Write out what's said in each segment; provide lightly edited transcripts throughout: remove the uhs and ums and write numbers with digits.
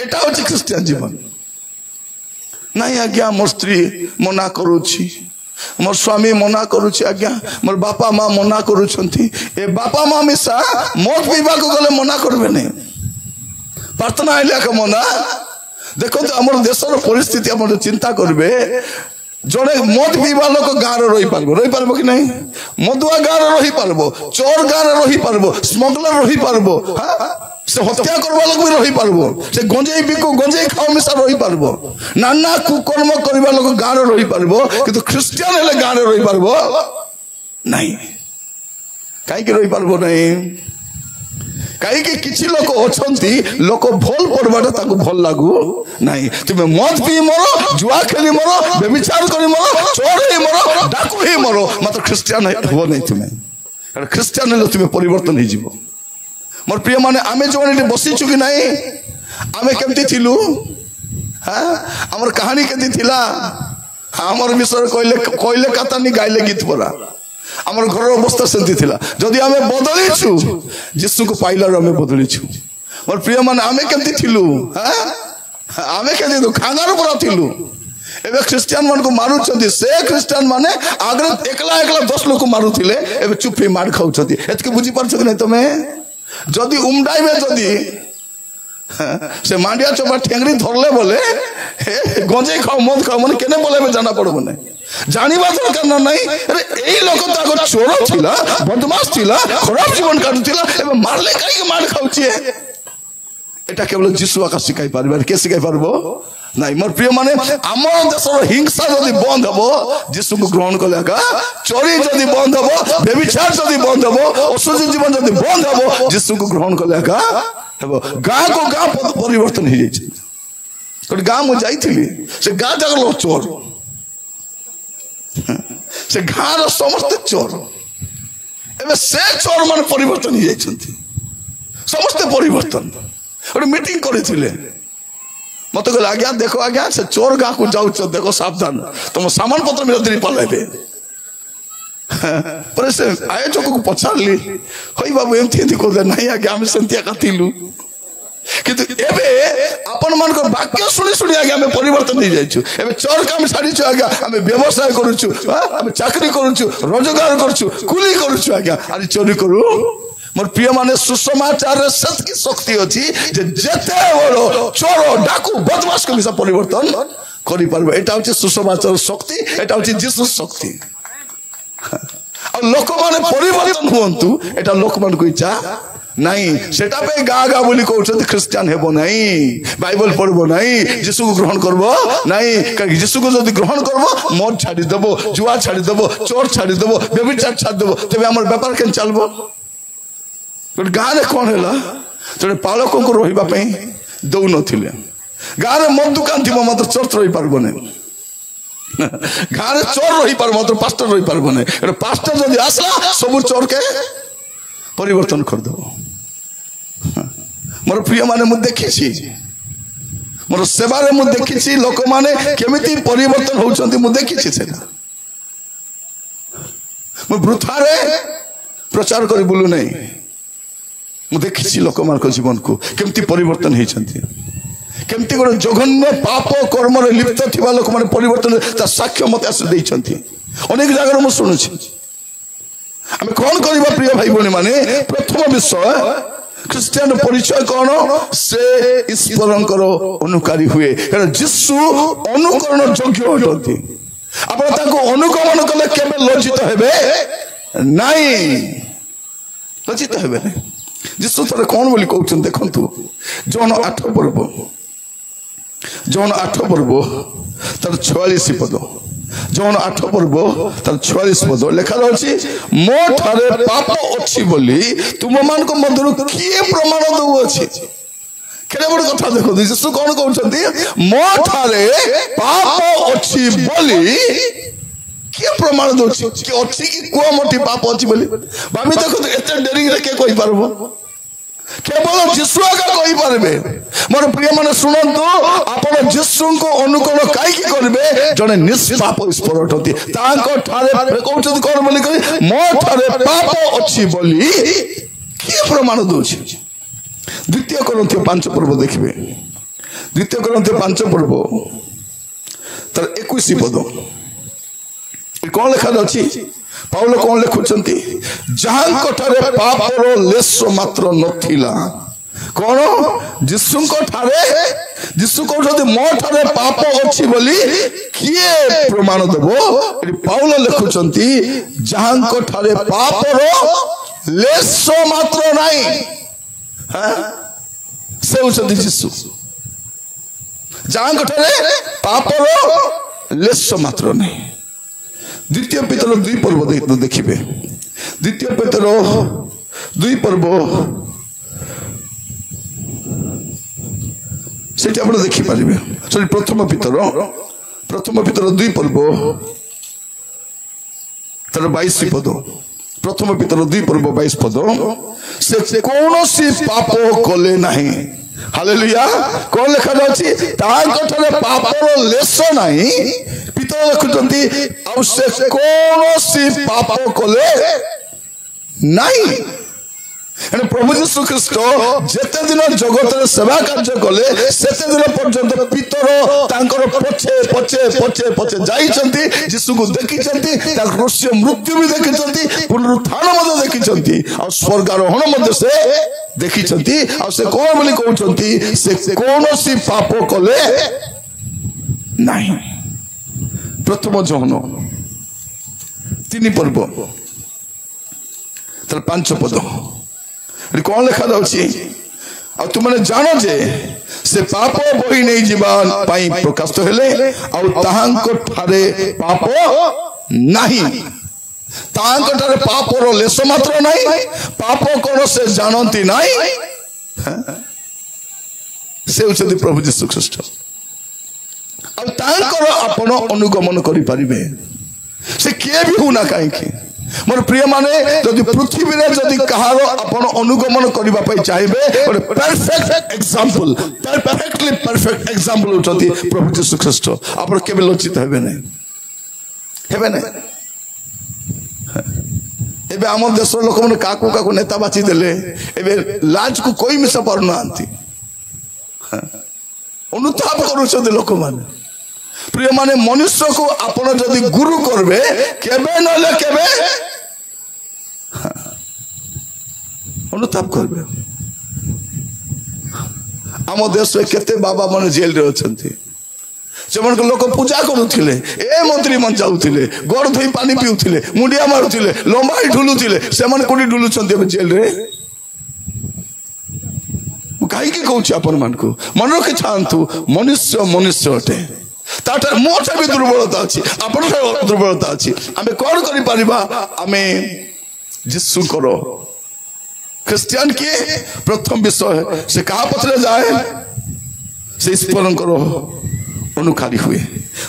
एटा होची ख्रिस्टियन जीवन नहीं आज्ञा मोर स्त्री मना करूची मोर स्वामी मना करूची आज्ञा मोर बापा माँ मना करूछंती ए बापा माँ मिसा मत पीवा को गले मना करबे नहीं प्रार्थना आइले का मना देखो तो हमर देशर परिस्थिति हमर चिंता करबे जड़े मद पीवा लोक गाँव रही पारबो कि नहीं मदुआ गाँव रही पारबो चोर गाँव रही पारबो स्मगलर रही पारबो से हत्या करवा लोक भी रही पारबो से गंजेई बिको गंजेई खाओ मिसा रही पारबो नाना कुकर्म करवा लोक गाँव रही पारबो किंतु ख्रिस्टियन हेले गाँव रही पारबो नहीं काई के रही पारबो नहीं कहीं किसी लोक अच्छी लोक भल पड़वाटा ताको भल लागू नहीं तुम्हें मद पी मरो जुआ खेली मरो व्यभिचार करी मरो चोर ही मरो डाकू ही मरो मात्र ख्रिस्टियन हो नहीं तुम्हें ख्रिस्टियन हेले तुम्हें परिवर्तन हो मोर प्रिय माने आमे जो बसीचु कि नहीं आमे केमती थिलु हाँ आमर कहानी केमती थिला आमर विषय कहले कहले कतानी गाइले गीत परा आमर घर अवस्था सेमती थिला जदि आमे बदलिछु यीशु को पाइलार आमे बदलिछु मोर प्रिय माने आमे केमती थिलु हाँ आमे केमती तो खांगार परा थिलु एबे ख्रिस्टियन मान को मारू छथि से ख्रिस्टियन माने आग्रे एकला एकला 10 लोक मारू थिले एबे चुपी मार खाउ छथि एतके बुझी पारछ कि नहीं तमे जदि उमडाइबे जदि से मांडिया चोपा ठेंगरी धरले बोले गंजे खाओ मद खाओ मन केने बोले जाना पड़बो नहीं जानिबा दरकार ना नहीं अरे एई लोक ताको चोर थिला बदमाश थिला खराब जीवन काटुथिला एबे मारले काई मार खाउची एटा केवल यीशु आका सिखाई पारबे के सिखाई पारबो नहीं मोर प्रिय माने आमर देशर हिंसा जदि बंद हबो यीशु को ग्रहण कलेका चोरी जदि बंद हबो व्यभिचार जदि बंद हबो असुचि जीवन जदि बंद हबो यीशु को ग्रहण कलेका हबो गाँ को गाँ परिवर्तन हो जाय छै कोन गाँ में जाइथिली से गाँ जगलो चोर से गाँ रो समस्त चोर एबे से चोर मान परिवर्तन हो जाय छथि समस्त परिवर्तन और मीटिंग करिथिले मत कहले आज्ञा देखो आज्ञा से चोर गाँ को जाऊ देखो सावधान तुम सामान पत्र मेरे दिन पलाइबे पर से आयोजक को पचारली होई बाबू एमथि एमथि को नहीं आज्ञा हम संतिया कातिलु किंतु एबे अपन मन को वाक्य सुनी सुनी आज्ञा में परिवर्तन नहीं जाइछु एबे चोर काम छाड़ी छु आज्ञा हम व्यवसाय करूछु हम चाकरी करूछु रोजगार करूछु कुली करूछु आज्ञा अरे चोरी करू मोर प्रिय माने सुसमाचार सत की शक्ति अछि जे जते बड़ो चोर डाकू बदमाश को मिसा परिवर्तन करि पारबो एटा होछि सुसमाचार शक्ति एटा होछि यीशु शक्ति और लोक माने परिवर्तन होंतु एटा लोक मान को इच्छा नहीं सेटा पे गा गा बोली कहउछथि ख्रिस्टियन हेबो नहीं बाइबल पढ़बो नहीं यीशु को ग्रहण करबो नहीं यीशु को जदि ग्रहण करबो मद छाड़ी देबो जुआ छाड़ी देबो चोर छाड़ी देबो व्यभिचार छाड़ी देबो तबे हमर व्यापार केन चलबो गाँव में कौन है जो पालक को रही दौ नथिले गाँव में मद दुकान थी मात्र चर्च रही पारबो नहीं गाँव में चोर रही पार मात्र पास्टर रही पारबो नहीं पास्टर जदि आसला सब चोर के परिवर्तन कर दो मोर प्रिय माने मु देखी मोर सेवारे मु देखी लोक माने केमिति परिवर्तन होउछंती मु देखी सेटा मु वृथारे प्रचार करी बोलू नहीं मु देखी लोक मान जीवन को केमती परिवर्तन होती केमती गोटे जघन्य पाप कर्म लिप्त थिबा लोक माने परिवर्तन ता साक्ष्य मत आस देइछंती अनेक जगह मु सुनुछि आमे कोन करबा प्रिय भाई बहनी माने प्रथम विषय ख्रिस्टियन परिचय कौन से ईश्वरंकर अनुकारी हुए कारण यीशु अनुकरण योग्य होती आपण ताको अनुगमन कले केबे लज्जित हेबे नहीं लज्जित हेबे नहीं यीशु थरे कौन बोली कहउछन देखंतु जॉन 8 पर्व तार 46 पद जॉन 8 पर्व तार 46 पद लिखा रहछि मो ठारे पाप अछि बोली तुम मान को मधुर किए प्रमाण दउ अछि केरे बड़ कथा देखो यीशु कौन कहउछंती मो ठारे पाप अछि बोली किए प्रमाण दउ अछि कि अछि कि को मोटी पाप अछि बोली भाभी देखो एते डेरिंग रे के कहि पारबो केवल यीशु आका कहि पारबे मोर प्रिय माने सुनंतु आपण यीशु को अनुकरण काई की करबे जने निष्पाप ईश्वर अटंती ताको ठारे कहउछंती कोन बोली कहि मो ठारे पाप अछि बोली किए प्रमाण दउछि द्वितीय कोरिन्थियो 5 पर्व देखिबे द्वितीय कोरिन्थीय 5 पर्व तर 21 पद कौन लिखा अछि पाउल कौन लिखुचंती जहां ठारे पापर लेस मात्र नथिला कौन जिसु ठारे जिसु कहते मो ठारे पाप अछि बोली किए प्रमाण देबो पाउल लिखुचंती जहां ठारे पापर लेस मात्र नहीं से होचंती जिसु जहां ठारे पापर लेस मात्र नहीं द्वितीय पेतर 2 पर्व देखिए द्वितीय पेतर 2 पर्व से देखिपारे सॉरी प्रथम पेतर 2 पर्व तर 22 पद प्रथम पेतर 2 पर्व 22 पद से कौन सी पाप कले नहीं हालेलुया कौन लिखा जाछि तांकठरे पापर लेस नहीं पितर लिखुचंती आ से कौन सी पाप कले नहीं प्रभु जीशु ख्रीस्ट जेते दिन जगत सेवा कार्य कले सेते दिन पर्यंत पितर तांकर पछे पछे पछे पछे जाइचंती जीशु को देखिचंती ता क्रूस मृत्यु भी देखिचंती पुनरुत्थान मध्य देखिचंती आ स्वर्गारोहण मध्य से देखिचंती आ से कोन बोली कहउचंती से कोनोसी पाप कले नहीं प्रथम जहन 3 पर्व तर 5 पद कौन लिखा जाउछि आ तुमने जानो जे से पाप बही नहीं जीवन पाई प्रकाशित हेले आ ताहांको ठारे पाप नहीं ताहांको ठारे पापर लेस मात्र नहीं पाप कोन से जानंती नहीं से उचति प्रभु जीशु ख्रीस्ट आ तांकर आपण अनुगमन करि परिबे से के भी हुना काहे की मोर प्रिय माने जदि पृथ्वी रे जदि कहारो अपन अनुगमन करबा पई चाहिबे ओरे perfect example perfectly perfect example उठती प्रभु जीशु ख्रीस्ट आपण केबे लज्जित हेबे नै एबे हम देश लोक मन काकू काकू नेता बाची देले एबे लाज को कोई मिसा परना आंती अनुताप करूछते लोक माने प्रिय माने मनुष्य को आपण जदि गुरु करबे केबे नले केबे अनुताप करबे हम देश में केते बाबा मन जेल रे अछंती जेमन को लोक पूजा करूथिले ए मंत्री मन जाउथिले गोड़ धोई पानी पिउथिले मुंडिया मारुथिले लंबाई ढुलुथिले सेमन कोडी ढुलुछंती जेल रे काई के कहूची अपन मन को मन रखि छांतु मनुष्य मनुष्य अटे ताटा मोटा भी दुर्बलता अछि अपन दुर्बलता अछि हमें कोन करि परिबा हमें जिसु करो क्रिश्चियन के प्रथम विषय से कहा पत्र जाए से स्मरण करो अनुकारी हुए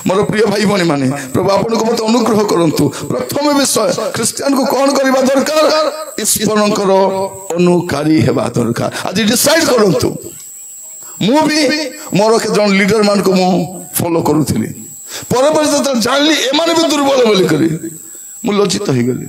मोर प्रिय भाई बहनी माने प्रभु आपन को मत अनुग्रह करंतु प्रथम विषय क्रिश्चियन को कोन करबा दरकार स्मरण करो अनुकारी हेबा दरकार आज डिसाइड करंतु मु भी मोर के जन लीडर मान को मु फॉलो करूथिली पर पर जानली ए माने भी दुर्बल बोली करी मु लज्जित हो गली